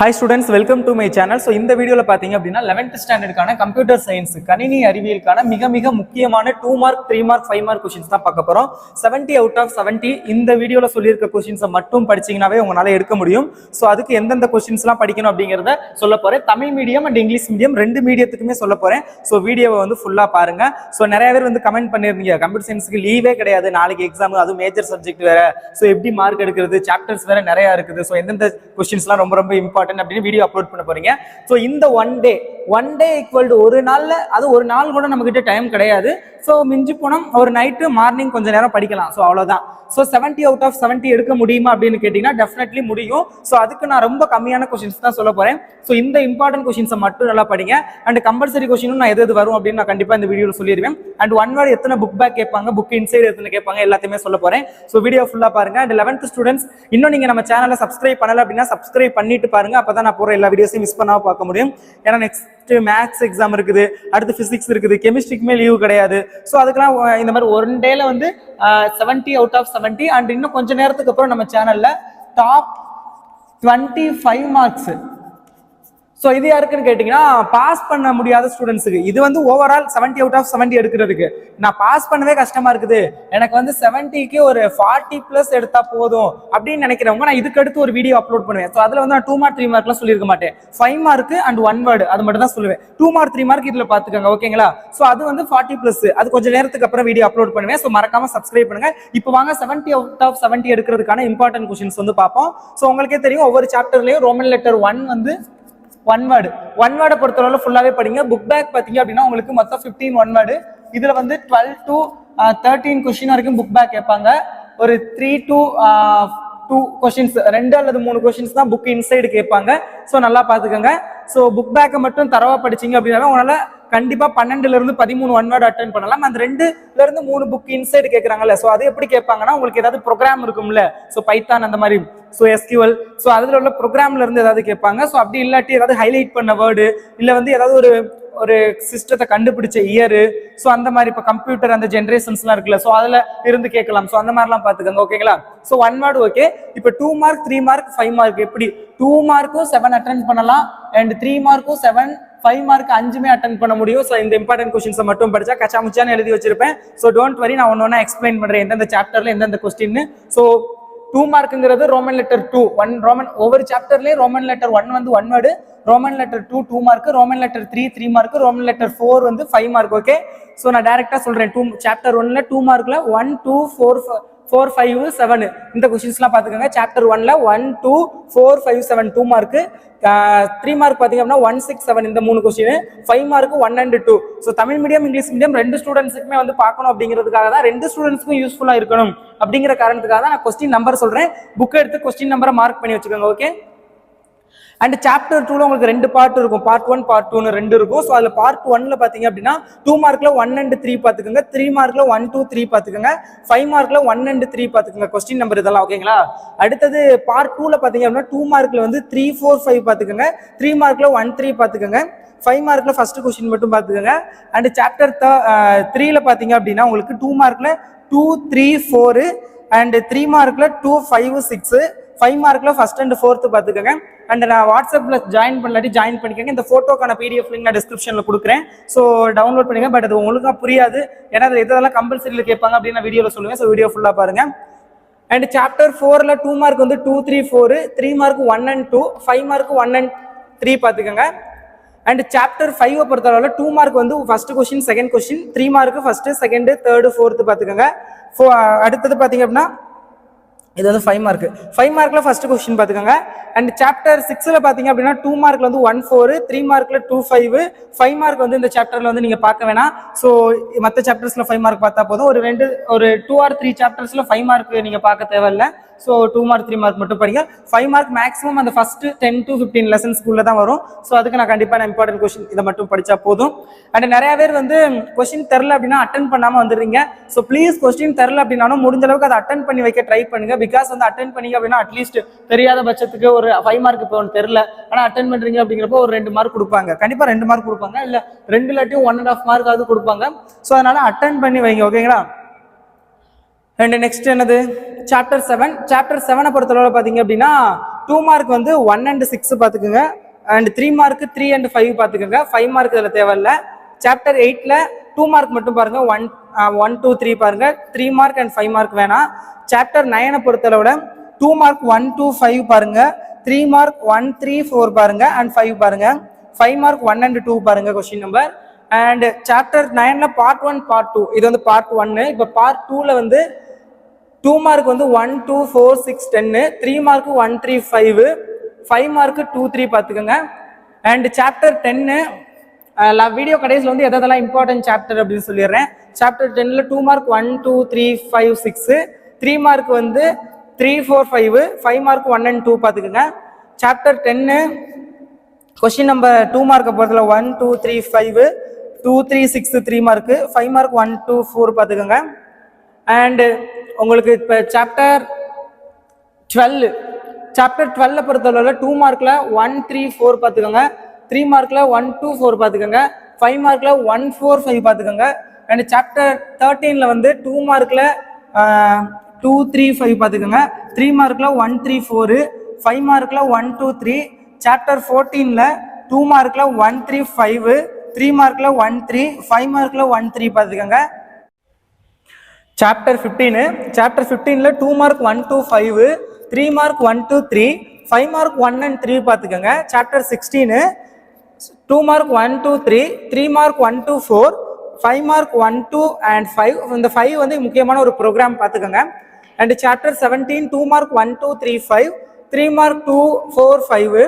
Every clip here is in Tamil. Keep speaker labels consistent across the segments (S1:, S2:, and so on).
S1: Hi students, welcome to my channel. So இந்த வீடியோல பாத்தீங்க அப்படின்னா 11th ஸ்டாண்டர்டுக்கான கம்ப்யூட்டர் சயின்ஸ் கணினி அறிவியலுக்கான மிக முக்கியமான 2 மார்க் 3 மார்க் 5 மார்க் क्वेश्चंस தான் பார்க்க போறோம். 70 out of 70 இந்த வீடியோல சொல்லியிருக்க क्वेश्चंस மட்டும் படிச்சீங்கனாவே உங்களால எடுக்க முடியும். சோ அதுக்கு எந்தெந்த क्वेश्चंसலாம் படிக்கணும் அப்படிங்கறத சொல்ல போறேன். Tamil medium and English medium ரெண்டு மீடியத்துக்குமே சொல்ல போறேன். சோ வீடியோவை வந்து ஃபுல்லா பாருங்க. சோ நிறைய பேர் வந்து கமெண்ட் பண்ணிருந்தீங்க கம்ப்யூட்டர் சயின்ஸ்க்கு லீவே கிடையாது, நாளைக்கு எக்ஸாம், அது மேஜர் சப்ஜெக்ட் வேற, சோ எப்படி மார்க் எடுக்கிறது, சாப்டர்ஸ் வேற நிறைய இருக்குது, சோ எந்தெந்த क्वेश्चंसலாம் ரொம்ப இம்பார்ட்டன்ட் அப்படின்னு வீடியோ அப்லோட் பண்ண போறீங்க. சோ இந்த ஒன் டே ஈக்குவல் டு ஒரு நாள்ல, அது ஒரு நாள் கூட நம்ம கிட்ட டைம் கிடையாது. சோ மிஞ்சி போனோம் ஒரு நைட்டு மார்னிங் கொஞ்ச நேரம் படிக்கலாம். சோ அவ்வளவுதான். சோ 70 out of 70 எடுக்க முடியுமா அப்படின்னு கேட்டீங்கன்னா டெஃபினெட்லி முடியும். சோ அதுக்கு நான் ரொம்ப கம்மியான क्वेश्चंस தான் சொல்ல போறேன். சோ இந்த இம்பார்ட்டன்ட் क्वेश्चंस மட்டும் நல்லா படிங்க. அண்ட் கம்பல்சரி क्वेश्चनும் நான் எது வரும் அப்படின்னு நான் கண்டிப்பா இந்த வீடியோல சொல்லிடுவேன். அண்ட் ஒன் வேர்ட் எத்தனை புக் பேக் கேட்பாங்க, புக் இன்சைட் எத்தனை கேட்பாங்க, எல்லாத்தையுமே சொல்ல போறேன். சோ வீடியோ ஃபுல்லா பாருங்க. அண்ட் 11th ஸ்டூடெண்ட்ஸ் இன்னும் நீங்க நம்ம சேனலை சப்ஸ்கிரைப் பண்ணல அப்படின்னா சப்ஸ்கிரைப் பண்ணிட்டு பாருங்க. அப்பதான் நான் போற எல்லா வீடியோஸையும் மிஸ் பண்ணாம பார்க்க முடியும். ஏன்னா நெக்ஸ்ட் மேத்ஸ் எக்ஸாம் இருக்குது, அடுத்து பிசிக்ஸ் இருக்குது, கெமிஸ்ட்ரிக்குமே லீவ் கிடையாது. ஸோ அதுக்கெல்லாம் இந்த மாதிரி ஒன் டேல வந்து 70 out of 70 அண்ட் இன்னும் கொஞ்ச நேரத்துக்கு அப்புறம் நம்ம சேனல்ல டாப் 25 மார்க்ஸ். ஸோ இது யாருக்குன்னு கேட்டீங்கன்னா பாஸ் பண்ண முடியாத ஸ்டூடெண்ட்ஸுக்கு. இது வந்து ஓவரால் 70 out of 70 எடுக்கிறதுக்கு நான் பாஸ் பண்ணவே கஷ்டமா இருக்குது, எனக்கு வந்து 70க்கு ஒரு 40+ எடுத்தா போதும் அப்படின்னு நினைக்கிறவங்க நான் இதுக்கு அடுத்து ஒரு வீடியோ அப்லோட் பண்ணுவேன். ஸோ அதுல வந்து நான் 2 மார்க் 3 மார்க்லாம் சொல்லியிருக்க மாட்டேன். 5 மார்க் அண்ட் 1 வேர்டு அது மட்டும் தான் சொல்லுவேன். 2 மார்க் 3 மார்க் இதுல பாத்துக்கோங்க, ஓகேங்களா? ஸோ அது வந்து 40+, அது கொஞ்சம் நேரத்துக்கு அப்புறம் வீடியோ அப்லோட் பண்ணுவேன். ஸோ மறக்காம சப்ஸ்கிரைப் பண்ணுங்க. இப்போ வாங்க 70 out of 70 எடுக்கிறதுக்கான இம்பார்ட்டன்ட் क्वेश्चंस வந்து பார்ப்போம். ஸோ உங்களுக்கே தெரியும் ஒவ்வொரு சாப்டர்லயும் ரோமன் லெட்டர் 1 வந்து ஒன் வேர்டை பொறுத்தளவுல ஃபுல்லாவே படிங்க. புக் பேக் பாத்தீங்க அப்படின்னா உங்களுக்கு மொத்தம் 15 ஒன் வேர்டு. இதுல வந்து 12 to 13 கொஸ்டின் வரைக்கும் புக் பேக் கேட்பாங்க. ஒரு 3 to 2 கொஸ்டின்ஸ், 2 அல்லது 3 கொஸ்டின்ஸ் தான் புக் இன்சைடு கேட்பாங்க. ஸோ நல்லா பாத்துக்கோங்க. ஸோ புக் பேக்கை மட்டும் தரவா படிச்சீங்க அப்படின்னா உங்களால கண்டிப்பா 12ல இருந்து 13 ஒன் வேர்டு அட்டென்ட் பண்ணலாம். அந்த 2ல இருந்து 3 புக் இன்சைடு கேட்கறாங்கல்ல, சோ அது எப்படி கேட்பாங்கன்னா உங்களுக்கு ஏதாவது ப்ரோக்ராம் இருக்கும்ல, சோ பைத்தான் அந்த மாதிரி, சோ SQL, சோ அதுல உள்ள ப்ரோக்ராம்ல இருந்து ஏதாவது கேட்பாங்க. சோ அப்படி இல்லாட்டி ஏதாவது ஹைலைட் பண்ண வேர்டு, இல்ல வந்து ஏதாவது ஒரு சிஸ்டத்தை கண்டுபிடிச்ச இயரு, சோ அந்த மாதிரி இப்ப கம்ப்யூட்டர் அந்த ஜெனரேஷன்ஸ்லாம் இருக்குல்ல, சோ அதுல இருந்து கேட்கலாம். சோ அந்த மாதிரிலாம் பாத்துக்கோங்க, ஓகேங்களா? So one word okay. இப்ப 2 மார்க் 3 மார்க் 5 மார்க் எப்படி 2 மார்க்கும் 7 அட்டென்ட் பண்ணலாம், அண்ட் 3 மார்க்கும் 7, 5 மார்க் 5மே அட்டென்ட் பண்ண முடியும். ஸோ இந்த இம்பார்ட்டன்ட் क्वेश्चंस மட்டும் படிச்சா கச்சா முச்சான்னு எழுதி வச்சிருப்பேன். ஸோ டோன்ட் வரி, நான் ஒன்னொன்னா எக்ஸ்பிளைன் பண்றேன் எந்தெந்த சாப்டர்ல எந்தெந்த கொஸ்டின். ஸோ 2 மார்க்குங்கிறது ரோமன் லெட்டர் 2 1 ரோமன், ஒவ்வொரு சாப்டர்லயும் ரோமன் லெட்டர் 1 வந்து 1 word, Roman letter 2 2 mark, Roman letter 3 3 mark, Roman letter 4 வந்து 5 மார்க், ஓகே? ஸோ நான் டைரக்டா சொல்றேன். சாப்டர் 1ல 2 மார்க்ல 1 2 4 5 7 இந்த क्वेश्चंसலாம் பாத்துக்கோங்க. சாப்டர் 1ல 1 2 4 5 7 2 மார்க், 3 மார்க் பாத்தீங்க அப்படின்னா 1 6 7 இந்த 3 question, 5 mark 1 and 2. So Tamil medium English medium ரெண்டு ஸ்டூடெண்ட்ஸ்க்குமே வந்து பார்க்கணும் அப்படிங்கிறதுக்காக தான், ரெண்டு ஸ்டூடெண்ட்ஸ்க்கும் யூஸ்ஃபுல்லா இருக்கணும் அப்படிங்கிற காரணத்துக்காக தான் நான் क्वेश्चन நம்பர் சொல்றேன். புக் எடுத்து क्वेश्चन நம்பரை மார்க் பண்ணி வச்சுக்கோங்க, ஓகே? அண்ட் சாப்டர் 2ல உங்களுக்கு ரெண்டு பார்ட் இருக்கும், பார்ட் 1 பார்ட் 2னு ரெண்டு இருக்கும். ஸோ அதுல பார்ட் 1ல பாத்தீங்க அப்படின்னா 2 மார்க்ல 1 and 3 பாத்துக்கோங்க, 3 மார்க்ல 1 2 3 பாத்துக்கோங்க, 5 மார்க்ல 1 and 3 பாத்துக்கோங்க क्वेश्चन நம்பர் இதெல்லாம், ஓகேங்களா? அடுத்தது பார்ட் 2ல பாத்தீங்க அப்படின்னா 2 மார்க்ல வந்து 3 4 5 பாத்துக்கோங்க, 3 மார்க்ல 1 3 பாத்துக்கோங்க, 5 மார்க்ல ஃபர்ஸ்ட் क्वेश्चन மட்டும் பாத்துக்கோங்க. அண்ட் சாப்டர் 3ல பாத்தீங்க அப்படின்னா உங்களுக்கு 2 மார்க்ல 2 3 4 அண்ட் 3 மார்க்ல 2 5 6, 5 மார்க்ல ஃபர்ஸ்ட் அண்ட் ஃபோர்த் பாத்துக்கோங்க. அண்ட் நான் வாட்ஸ்அப்ல ஜாயின் பண்ணலாட்டி ஜாயின் பண்ணிக்கோங்க. இந்த போட்டோக்கான PDF லிங்க் நான் டிஸ்கிரிப்ஷன்ல கொடுக்குறேன். ஸோ டவுன்லோட் பண்ணுங்க. பட் அது ஒழுங்கா புரியாது, ஏன்னா இதெல்லாம் கம்பல்சரியில கேட்பாங்க அப்படின்னு நான் வீடியோல சொல்லுவேன். ஸோ வீடியோ ஃபுல்லா பாருங்க. அண்ட் சாப்டர் 4ல 2 மார்க் வந்து 2 3 4, 3 மார்க் 1 and 2, 5 மார்க் 1 and 3 பாத்துக்கோங்க. அண்ட் சாப்டர் 5 பொறுத்தளவுல 2 மார்க் வந்து first question second question, 3 mark first second third fourth பாத்துக்கோங்க. அடுத்தது பாத்தீங்க அப்படின்னா இது வந்து 5 மார்க், 5 மார்க்ல ஃபர்ஸ்ட் क्वेश्चन பாத்துக்கோங்க. அண்ட் சாப்டர் 6ல பாத்தீங்க அப்படின்னா 2 மார்க்ல வந்து 1 4, 3 மார்க்ல 2 5, 5 மார்க் வந்து இந்த சாப்டர்ல வந்து நீங்க பார்க்க வேணாம். சோ மற்ற சாப்டர்ஸ்ல 5 மார்க் பார்த்தா போதும். ஒரு 2 or 3 சாப்டர்ஸ்ல 5 மார்க் நீங்க பார்க்க தேவையில்லை. ஸோ 2 மார்க் 3 மார்க் மட்டும் படிங்க. 5 மார்க் மேக்ஸிமம் அந்த ஃபர்ஸ்ட் 10 to 15 லெசன்ஸ்க்குள்ள தான் வரும். ஸோ அதுக்கு நான் கண்டிப்பா இம்பார்ட்டன்ட் கொஸ்டின் இதை மட்டும் படிச்சா போதும். அண்ட் நிறைய பேர் வந்து கொஸ்டின் தெரில அப்படின்னா அட்டன் பண்ணாம வந்துடுறீங்க. ஸோ ப்ளீஸ் கொஸ்டின் தெரில அப்படின்னாலும் முடிஞ்ச அளவுக்கு அதை அட்டன் பண்ணி வைக்க ட்ரை பண்ணுங்க. பிகாஸ் வந்து அட்டன் பண்ணீங்க அப்படின்னா அட்லீஸ்ட் தெரியாத பட்சத்துக்கு ஒரு 5 மார்க் இப்போ ஒன்று தெரில, ஆனால் அட்டன் பண்றீங்க அப்படிங்கிறப்போ ஒரு 2 மார்க் கொடுப்பாங்க, கண்டிப்பா 2 மார்க் கொடுப்பாங்க, இல்ல 2 இல்லாட்டியும் 1.5 மார்க் ஆகுது கொடுப்பாங்க. ஸோ அதனால அட்டன் பண்ணி வைங்க, ஓகேங்களா? அண்ட் நெக்ஸ்ட் என்னது சாப்டர் 7. சாப்டர் 7 பொறுத்தளவு பாத்தீங்க அப்படின்னா 2 மார்க் வந்து 1 and 6 பார்த்துக்குங்க. அண்ட் 3 மார்க் 3 and 5 பார்த்துக்குங்க. 5 மார்க் இதில் தேவையில்ல. சாப்டர் 8ல 2 மார்க் மட்டும் பாருங்க. 1 2 3 பாருங்க. 3 மார்க் அண்ட் 5 மார்க் வேணாம். சாப்டர் 9 பொறுத்தளவுல 2 மார்க் 1 2 5 பாருங்க. 3 மார்க் 1 3 4 பாருங்க அண்ட் 5 பாருங்க. 5 மார்க் 1 and 2 பாருங்க கொஸ்டின் நம்பர். அண்ட் சாப்டர் 9ல பார்ட் 1 பார்ட் 2 இது வந்து பார்ட் 1. இப்போ பார்ட் 2ல வந்து 2 மார்க் வந்து 1 2 4 6 10, 3 மார்க் 1 3 5, 5 மார்க் 2 3 பார்த்துக்கோங்க. அண்ட் சாப்டர் 10 வீடியோ கடைசியில் வந்து எதெல்லாம் இம்பார்ட்டன்ட் சாப்டர் அப்படின்னு சொல்லிடுறேன். சாப்டர் 10ல 2 மார்க் 1 2 3 5 6, 3 மார்க் வந்து 3 4 5, 5 மார்க் 1 and 2 பார்த்துக்கோங்க. சாப்டர் 10 கொஸ்டின் நம்பர் 2 மார்க்கை பொறுத்தல 1 2 3 5, 2 3 6 3 மார்க், 5 மார்க் 1 2 4 பார்த்துக்கோங்க. அண்ட் உங்களுக்கு இப்போ சாப்டர் 12 பொறுத்தளவுல 2 மார்க்ல 1 3 4 பார்த்துக்கோங்க. 3 மார்க்ல 1 2 4 பார்த்துக்கோங்க. 5 மார்க்ல 1 4 5 பார்த்துக்கோங்க. அண்ட் சாப்டர் 13ல வந்து 2 மார்க்ல 2 3 5 பார்த்துக்கோங்க. 3 மார்க்ல 1 3 4, 5 மார்க்ல 1 2 3. சாப்டர் 14ல 2 மார்க்ல 1 3 5, 3 மார்க்ல 1 3, 5 மார்க்ல 1 3 பார்த்துக்கோங்க. சாப்டர் 15ல 2 மார்க் 1 2 5, 3 மார்க் 1 2 3, 5 மார்க் 1 and 3 பார்த்துக்கோங்க. Chapter 16 2 mark 1 2 3, 3 mark 1 2 4, 5 mark 1 2 and 5. இந்த 5 வந்து முக்கியமான ஒரு ப்ரோக்ராம் பார்த்துக்கோங்க. And chapter 17 2 mark 1 2 3 5, 3 mark 2 4 5,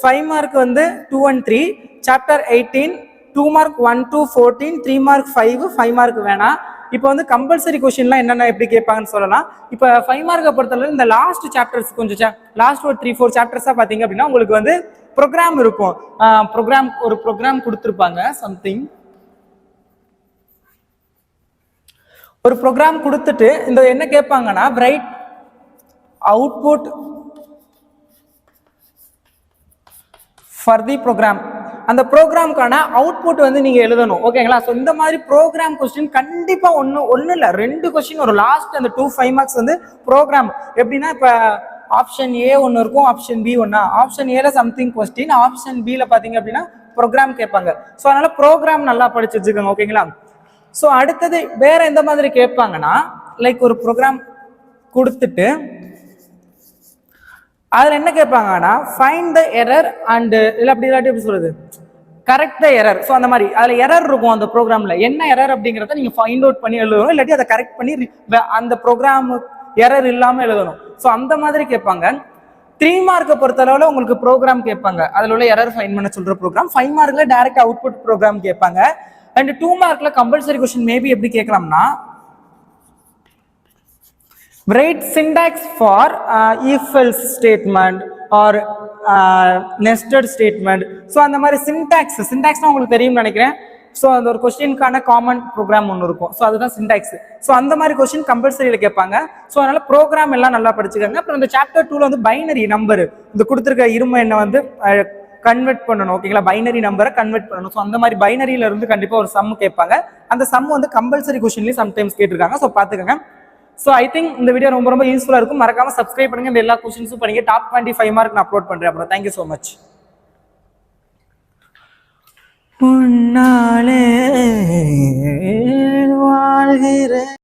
S1: 5 mark வந்து 2 and 3. Chapter 18 2 mark 1 2 14, 3 mark 5, 5 mark வேணாம். இப்போ வந்து கம்பல்சரி கொஸ்டின்லாம் என்னென்ன எப்படி கேட்பாங்கன்னு சொல்லலாம். இப்போ 5 மார்க்கை பொறுத்தவரை இந்த லாஸ்ட் சாப்டர்ஸ் கொஞ்சம் லாஸ்ட் ஒரு 3 4 சாப்டர்ஸாக பார்த்தீங்க அப்படின்னா உங்களுக்கு வந்து ப்ரோக்ராம் இருக்கும். ஒரு ப்ரோக்ராம் கொடுத்துருப்பாங்க. ஒரு ப்ரோக்ராம் கொடுத்துட்டு இந்த என்ன கேட்பாங்கன்னா write output for the program. அந்த ப்ரோக்ராமுக்கான அவுட்புட் வந்து நீங்க எழுதணும். ஓகேங்களா? ஸோ இந்த மாதிரி ப்ரோக்ராம் கொஸ்டின் கண்டிப்பா ஒன்னு இல்லை 2 கொஸ்டின் ஒரு லாஸ்ட் அந்த 2 5 மார்க்ஸ் வந்து ப்ரோக்ராம். எப்படின்னா இப்போ ஆப்ஷன் ஏ ஒன்று இருக்கும், ஆப்ஷன் பி ஒன்னா. ஆப்ஷன் ஏல சம்திங் கொஸ்டின், ஆப்ஷன் பில பாத்தீங்க அப்படின்னா ப்ரோக்ராம் கேட்பாங்க. ஸோ அதனால ப்ரோக்ராம் நல்லா படிச்சு வச்சுக்கோங்க. ஓகேங்களா? ஸோ அடுத்தது வேற எந்த மாதிரி கேட்பாங்கன்னா லைக் ஒரு ப்ரோக்ராம் கொடுத்துட்டு அதுல என்ன கேட்பாங்கன்னா ஃபைண்ட் த எரர் அண்ட் இல்லை அப்படி இல்லாட்டி எப்படி சொல்றது கரெக்ட் த எரர். ஸோ அந்த மாதிரி அதுல எரர் இருக்கும். அந்த ப்ரோக்ராம்ல என்ன எரர் அப்படிங்கிறத நீங்க ஃபைண்ட் அவுட் பண்ணி எழுதணும், இல்லாட்டி அதை கரெக்ட் பண்ணி அந்த ப்ரோக்ராம் எரர் இல்லாம எழுதணும். ஸோ அந்த மாதிரி கேட்பாங்க. 3 மார்க்கை பொறுத்தளவுல உங்களுக்கு ப்ரோக்ராம் கேட்பாங்க, அதுல உள்ள எரர் ஃபைண்ட் பண்ண சொல்ற ப்ரோக்ராம். 5 மார்க்ல டைரக்ட் அவுட்புட் ப்ரோக்ராம் கேட்பாங்க. அண்ட் 2 மார்க்ல கம்பல்சரி கொஸ்டின் மேபி எப்படி கேட்கலாம்னா write syntax for if else statement or nested statement. So அந்த மாதிரி சின்டாக்ஸ்னா உங்களுக்கு தெரியும்னு நினைக்கிறேன். ஸோ அந்த ஒரு கொஸ்டினுக்கான காமன் ப்ரோக்ராம் ஒன்று இருக்கும். ஸோ அதுதான் சின்டாக்ஸ். ஸோ அந்த மாதிரி கொஸ்டின் கம்பல்சரியில் கேட்பாங்க. ஸோ அதனால ப்ரோக்ராம் எல்லாம் நல்லா படிச்சுக்கோங்க. அப்புறம் இந்த சாப்டர் 2ல வந்து பைனரி நம்பர் இந்த கொடுத்துருக்க இரும எண்ணை வந்து கன்வெர்ட் பண்ணணும். ஓகேங்களா? பைனரி நம்பரை கன்வெர்ட் பண்ணணும். ஸோ அந்த மாதிரி பைனரியில இருந்து கண்டிப்பா ஒரு சம் கேட்பாங்க. அந்த சம் வந்து கம்பல்சரி கொஸ்டின்லயும் சம்டைம்ஸ் கேட்டிருக்காங்க. ஸோ பார்த்துக்கோங்க. ஸோ ஐ திங்க் இந்த வீடியோ ரொம்ப யூஸ்ஃபுல்லா இருக்கும். மறக்காம சப்ஸ்கிரைப் பண்ணுங்க. இந்த எல்லா கொஸ்டின்ஸும் பண்ணுங்க. டாப் 25 மார்க் நான் அப்லோட் பண்றேன். அப்புறம் தேங்க்யூ ஸோ மச். உன்னாலே வாழ்கிறேன்.